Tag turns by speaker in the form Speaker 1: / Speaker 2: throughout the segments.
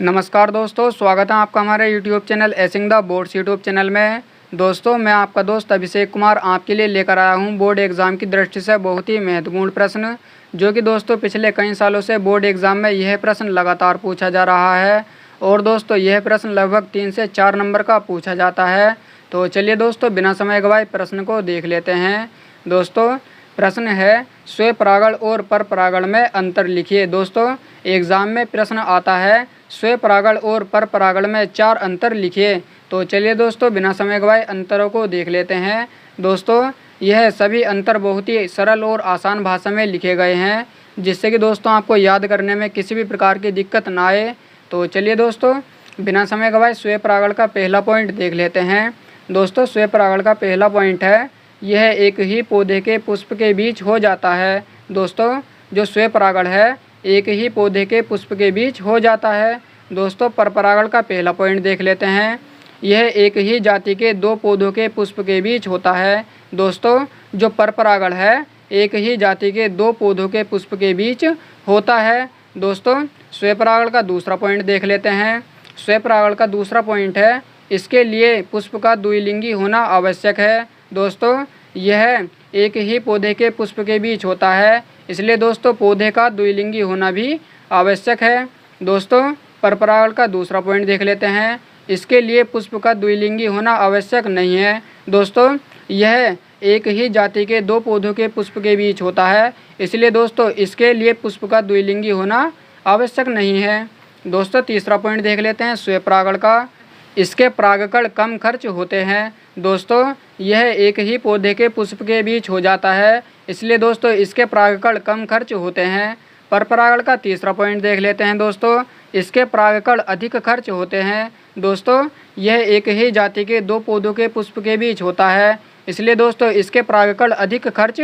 Speaker 1: नमस्कार दोस्तों, स्वागत है आपका हमारे YouTube channel acing the boards YouTube channel में। दोस्तों, मैं आपका दोस्त अभिषेक कुमार आपके लिए लेकर आया हूं बोर्ड एग्ज़ाम की दृष्टि से बहुत ही महत्वपूर्ण प्रश्न, जो कि दोस्तों पिछले कई सालों से बोर्ड एग्ज़ाम में यह प्रश्न लगातार पूछा जा रहा है। और दोस्तों यह प्रश्न लगभग 3 से 4 नंबर का पूछा जाता है। तो चलिए दोस्तों, बिना समय गवाए प्रश्न को देख लेते हैं। दोस्तों प्रश्न है, स्वपरागण और परपरागण में अंतर लिखिए। दोस्तों एग्ज़ाम में प्रश्न आता है, स्वपरागण और परपरागण में 4 अंतर लिखिए। तो चलिए दोस्तों, बिना समय गवाए अंतरों को देख लेते हैं। दोस्तों यह सभी अंतर बहुत ही सरल और आसान भाषा में लिखे गए हैं, जिससे कि दोस्तों आपको याद करने में किसी भी प्रकार की दिक्कत ना आए। तो चलिए दोस्तों, बिना समय गवाए स्वपरागण का पहला पॉइंट देख लेते हैं। दोस्तों स्वपरागण का पहला पॉइंट है, यह एक ही पौधे के पुष्प के बीच हो जाता है। दोस्तों जो स्वपरागण है एक ही पौधे के पुष्प के बीच हो जाता है। दोस्तों परपरागण का पहला पॉइंट देख लेते हैं, यह एक ही जाति के 2 पौधों के पुष्प के बीच होता है। दोस्तों जो परपरागण है एक ही जाति के 2 पौधों के पुष्प के बीच होता है। दोस्तों स्वपरागण का दूसरा पॉइंट देख लेते हैं। स्वपरागण का दूसरा पॉइंट है, इसके लिए पुष्प का द्विलिंगी होना आवश्यक है। दोस्तों यह एक ही पौधे के पुष्प के बीच होता है, इसलिए दोस्तों पौधे का द्विलिंगी होना भी आवश्यक है। दोस्तों परपरागण का दूसरा पॉइंट देख लेते हैं, इसके लिए पुष्प का द्विलिंगी होना आवश्यक नहीं है। दोस्तों यह एक ही जाति के 2 पौधों के पुष्प के बीच होता है, इसलिए दोस्तों इसके लिए पुष्प का द्विलिंगी होना आवश्यक नहीं है। दोस्तों तीसरा पॉइंट देख लेते हैं स्वपरागण का, इसके परागकण कम खर्च होते हैं। दोस्तों यह एक ही पौधे के पुष्प के बीच हो जाता है, इसलिए दोस्तों इसके परागकण कम खर्च होते हैं। परपरागण का तीसरा पॉइंट देख लेते हैं। दोस्तों इसके परागकण अधिक खर्च होते हैं। दोस्तों यह एक ही जाति के 2 पौधों के पुष्प के बीच होता है, इसलिए दोस्तों इसके परागकण अधिक खर्च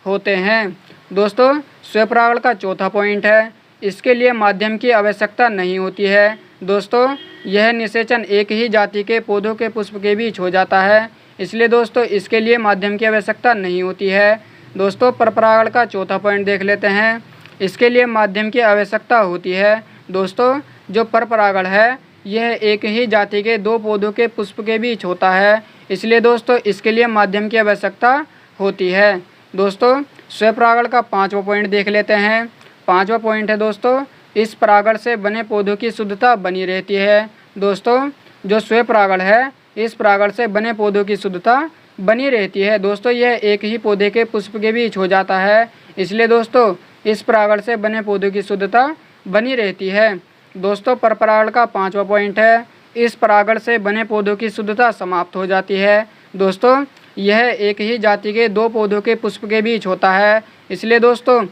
Speaker 1: होते हैं। दोस्तों स्वपरागण का चौथा पॉइंट है, इसके लिए माध्यम की आवश्यकता नहीं होती है। दोस्तों यह निषेचन एक ही जाति के पौधों के पुष्प के बीच हो जाता है, इसलिए दोस्तों इसके लिए माध्यम की आवश्यकता नहीं होती है। दोस्तों परपरागण का चौथा पॉइंट देख लेते हैं, इसके लिए माध्यम की आवश्यकता होती है। दोस्तों जो परपरागण है यह एक ही जाति के 2 पौधों के पुष्प के बीच होता है, इसलिए दोस्तों इसके लिए माध्यम की आवश्यकता होती है। दोस्तों स्वपरागण का 5वां पॉइंट देख लेते हैं। 5वां पॉइंट है दोस्तों, इस परागण से बने पौधों की शुद्धता बनी रहती है। दोस्तों जो स्वपरागण है इस परागण से बने पौधों की शुद्धता बनी रहती है। दोस्तों यह एक ही पौधे के पुष्प के बीच हो जाता है, इसलिए दोस्तों इस परागण से बने पौधों की शुद्धता बनी रहती है। दोस्तों परपरागण का 5वां पॉइंट है, इस परागण से बने पौधों की शुद्धता समाप्त हो जाती है। दोस्तों यह एक ही जाति के 2 पौधों के पुष्प के बीच होता है, इसलिए दोस्तों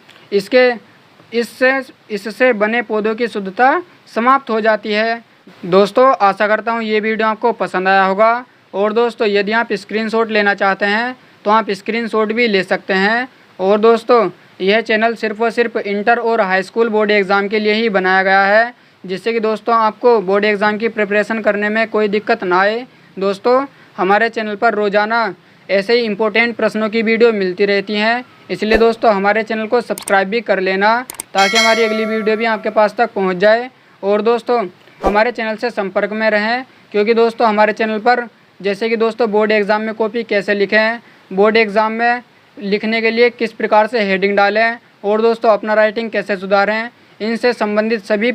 Speaker 1: इससे बने पौधों की शुद्धता समाप्त हो जाती है। दोस्तों आशा करता हूँ ये वीडियो आपको पसंद आया होगा। और दोस्तों यदि आप स्क्रीनशॉट लेना चाहते हैं तो आप स्क्रीनशॉट भी ले सकते हैं। और दोस्तों यह चैनल सिर्फ और सिर्फ इंटर और हाई स्कूल बोर्ड एग्ज़ाम के लिए ही बनाया गया है, जिससे कि दोस्तों आपको बोर्ड एग्ज़ाम की प्रिपरेशन करने में कोई दिक्कत ना आए। दोस्तों हमारे चैनल पर रोज़ाना ऐसे ही इम्पोर्टेंट प्रश्नों की वीडियो मिलती रहती हैं, इसलिए दोस्तों हमारे चैनल को सब्सक्राइब भी कर लेना, ताकि हमारी अगली वीडियो भी आपके पास तक पहुंच जाए। और दोस्तों हमारे चैनल से संपर्क में रहें, क्योंकि दोस्तों हमारे चैनल पर जैसे कि दोस्तों बोर्ड एग्ज़ाम में कॉपी कैसे लिखें, बोर्ड एग्ज़ाम में लिखने के लिए किस प्रकार से हेडिंग डालें, और दोस्तों अपना राइटिंग कैसे सुधारें, इनसे संबंधित सभी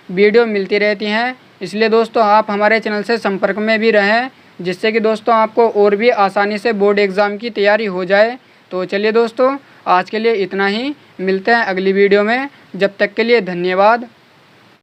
Speaker 1: वीडियो मिलती रहती हैं। इसलिए दोस्तों आप हमारे चैनल से संपर्क में भी रहें, जिससे कि दोस्तों आपको और भी आसानी से बोर्ड एग्ज़ाम की तैयारी हो जाए। तो चलिए दोस्तों आज के लिए इतना ही, मिलते हैं अगली वीडियो में। जब तक के लिए धन्यवाद।